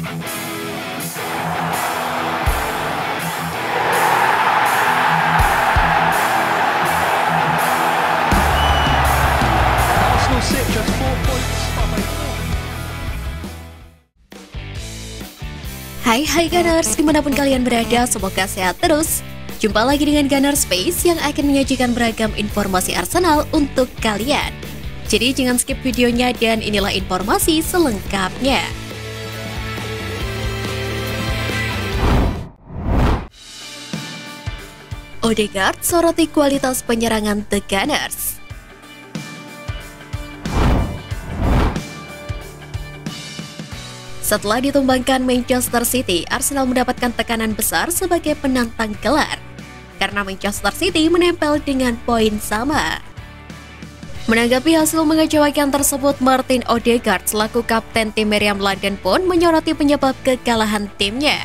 Arsenal sit just 4 points behind. Hai Gunners, dimanapun kalian berada, semoga sehat terus. Jumpa lagi dengan Gunner Space yang akan menyajikan beragam informasi Arsenal untuk kalian. Jadi jangan skip videonya dan inilah informasi selengkapnya. Odegaard soroti kualitas penyerangan The Gunners. Setelah ditumbangkan Manchester City, Arsenal mendapatkan tekanan besar sebagai penantang gelar karena Manchester City menempel dengan poin sama. Menanggapi hasil mengecewakan tersebut, Martin Odegaard selaku kapten tim Meriam London pun menyoroti penyebab kekalahan timnya.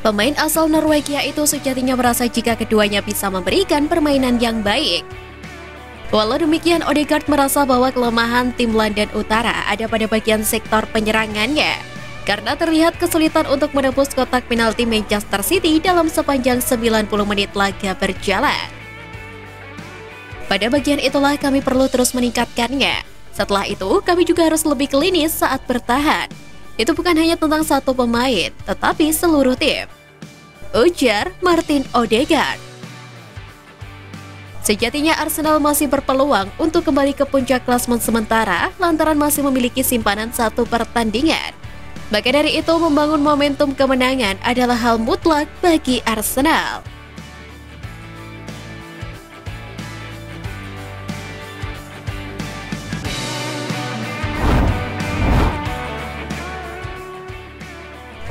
Pemain asal Norwegia itu sejatinya merasa jika keduanya bisa memberikan permainan yang baik. Walau demikian, Odegaard merasa bahwa kelemahan tim London Utara ada pada bagian sektor penyerangannya, karena terlihat kesulitan untuk menembus kotak penalti Manchester City dalam sepanjang 90 menit laga berjalan. Pada bagian itulah kami perlu terus meningkatkannya. Setelah itu, kami juga harus lebih klinis saat bertahan. Itu bukan hanya tentang satu pemain, tetapi seluruh tim, ujar Martin Odegaard. Sejatinya Arsenal masih berpeluang untuk kembali ke puncak klasemen sementara lantaran masih memiliki simpanan satu pertandingan. Maka dari itu, membangun momentum kemenangan adalah hal mutlak bagi Arsenal.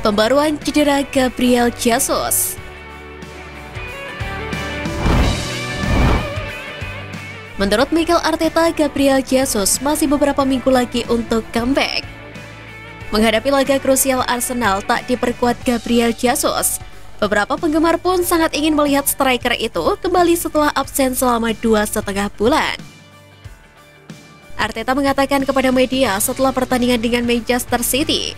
Pembaruan cedera Gabriel Jesus. Menurut Mikel Arteta, Gabriel Jesus masih beberapa minggu lagi untuk comeback. Menghadapi laga krusial Arsenal tak diperkuat Gabriel Jesus, beberapa penggemar pun sangat ingin melihat striker itu kembali setelah absen selama 2,5 bulan. Arteta mengatakan kepada media setelah pertandingan dengan Manchester City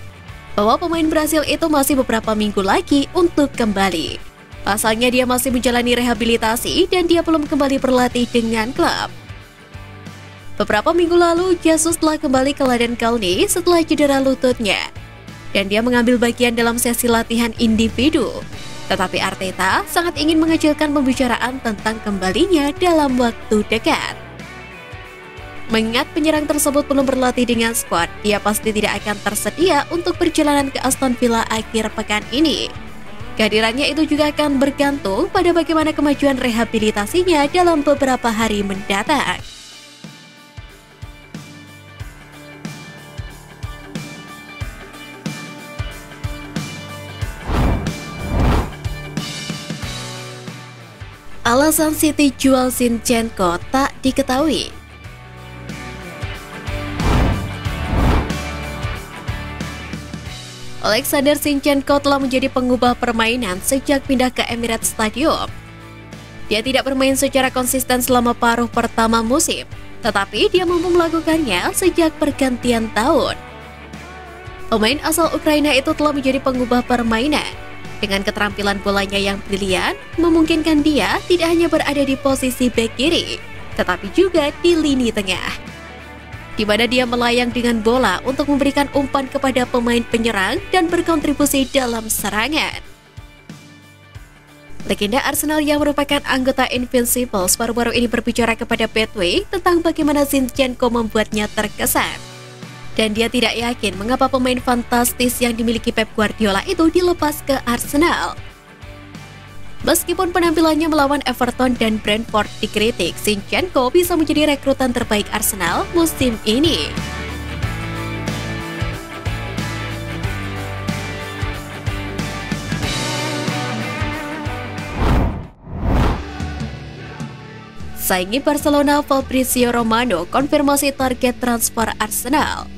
bahwa pemain Brasil itu masih beberapa minggu lagi untuk kembali. Pasalnya dia masih menjalani rehabilitasi dan dia belum kembali berlatih dengan klub. Beberapa minggu lalu, Jesus telah kembali ke London Colney setelah cedera lututnya, dan dia mengambil bagian dalam sesi latihan individu. Tetapi Arteta sangat ingin mengecilkan pembicaraan tentang kembalinya dalam waktu dekat. Mengingat penyerang tersebut belum berlatih dengan skuad, dia pasti tidak akan tersedia untuk perjalanan ke Aston Villa akhir pekan ini. Kehadirannya itu juga akan bergantung pada bagaimana kemajuan rehabilitasinya dalam beberapa hari mendatang. Alasan City jual Zinchenko tak diketahui. Alexander Zinchenko telah menjadi pengubah permainan sejak pindah ke Emirates Stadium. Dia tidak bermain secara konsisten selama paruh pertama musim, tetapi dia mampu melakukannya sejak pergantian tahun. Pemain asal Ukraina itu telah menjadi pengubah permainan. Dengan keterampilan bolanya yang brilian, memungkinkan dia tidak hanya berada di posisi bek kiri, tetapi juga di lini tengah, di mana dia melayang dengan bola untuk memberikan umpan kepada pemain penyerang dan berkontribusi dalam serangan. Legenda Arsenal yang merupakan anggota Invincibles baru-baru ini berbicara kepada Betway tentang bagaimana Zinchenko membuatnya terkesan. Dan dia tidak yakin mengapa pemain fantastis yang dimiliki Pep Guardiola itu dilepas ke Arsenal. Meskipun penampilannya melawan Everton dan Brentford dikritik, Zinchenko bisa menjadi rekrutan terbaik Arsenal musim ini. Saingi Barcelona, Fabrizio Romano konfirmasi target transfer Arsenal.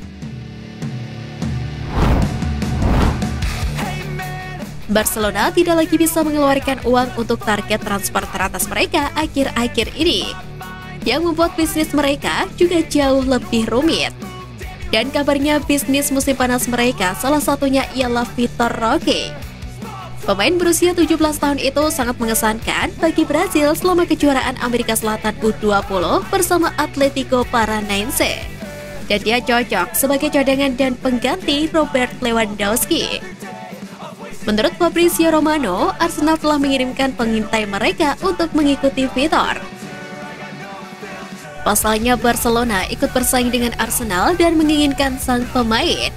Barcelona tidak lagi bisa mengeluarkan uang untuk target transfer teratas mereka akhir-akhir ini, yang membuat bisnis mereka juga jauh lebih rumit. Dan kabarnya bisnis musim panas mereka salah satunya ialah Vitor Roque. Pemain berusia 17 tahun itu sangat mengesankan bagi Brasil selama kejuaraan Amerika Selatan U20 bersama Atletico Paranaense. Dan dia cocok sebagai cadangan dan pengganti Robert Lewandowski. Menurut Fabrizio Romano, Arsenal telah mengirimkan pengintai mereka untuk mengikuti Vitor. Pasalnya Barcelona ikut bersaing dengan Arsenal dan menginginkan sang pemain.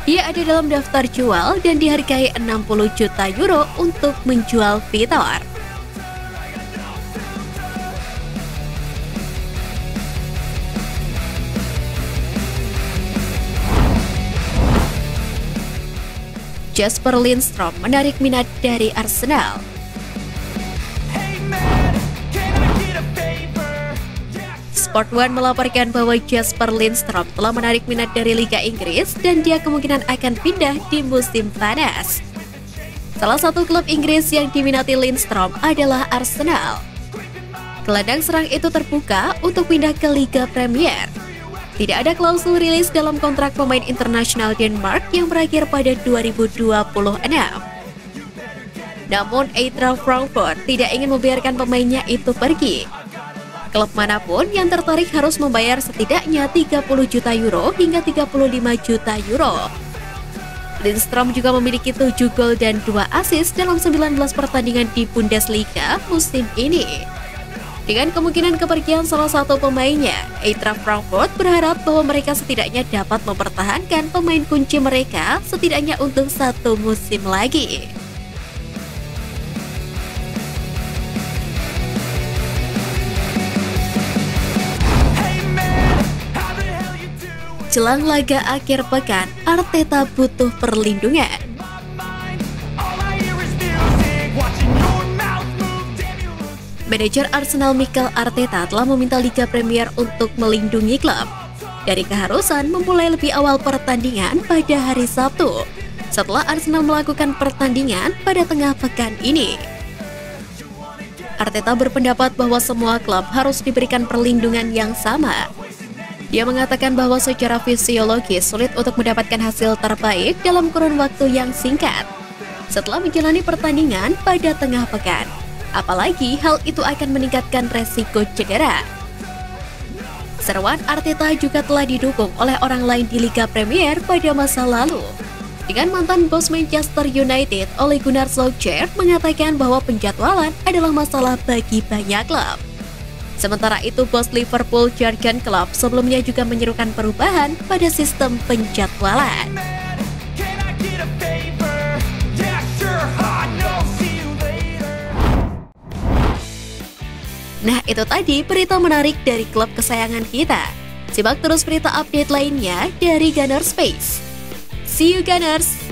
Dia ada dalam daftar jual dan dihargai 60 juta euro untuk menjual Vitor. Jesper Lindstrom menarik minat dari Arsenal. Sport One melaporkan bahwa Jesper Lindstrom telah menarik minat dari Liga Inggris dan dia kemungkinan akan pindah di musim panas. Salah satu klub Inggris yang diminati Lindstrom adalah Arsenal. Gelandang serang itu terbuka untuk pindah ke Liga Premier. Tidak ada klausul rilis dalam kontrak pemain internasional Denmark yang berakhir pada 2026. Namun Eintracht Frankfurt tidak ingin membiarkan pemainnya itu pergi. Klub manapun yang tertarik harus membayar setidaknya 30 juta euro hingga 35 juta euro. Lindstrom juga memiliki 7 gol dan 2 assist dalam 19 pertandingan di Bundesliga musim ini. Dengan kemungkinan kepergian salah satu pemainnya, Eintracht Frankfurt berharap bahwa mereka setidaknya dapat mempertahankan pemain kunci mereka setidaknya untuk 1 musim lagi. Jelang laga akhir pekan, Arteta butuh perlindungan. Manajer Arsenal Mikel Arteta telah meminta Liga Premier untuk melindungi klub dari keharusan memulai lebih awal pertandingan pada hari Sabtu setelah Arsenal melakukan pertandingan pada tengah pekan ini. Arteta berpendapat bahwa semua klub harus diberikan perlindungan yang sama. Dia mengatakan bahwa secara fisiologis sulit untuk mendapatkan hasil terbaik dalam kurun waktu yang singkat setelah menjalani pertandingan pada tengah pekan. Apalagi hal itu akan meningkatkan resiko cedera. Seruan Arteta juga telah didukung oleh orang lain di Liga Premier pada masa lalu. Dengan mantan bos Manchester United Ole Gunnar Solskjaer mengatakan bahwa penjadwalan adalah masalah bagi banyak klub. Sementara itu, bos Liverpool Jurgen Klopp sebelumnya juga menyerukan perubahan pada sistem penjadwalan. Nah, itu tadi berita menarik dari klub kesayangan kita. Simak terus berita update lainnya dari Gunners Space. See you Gunners!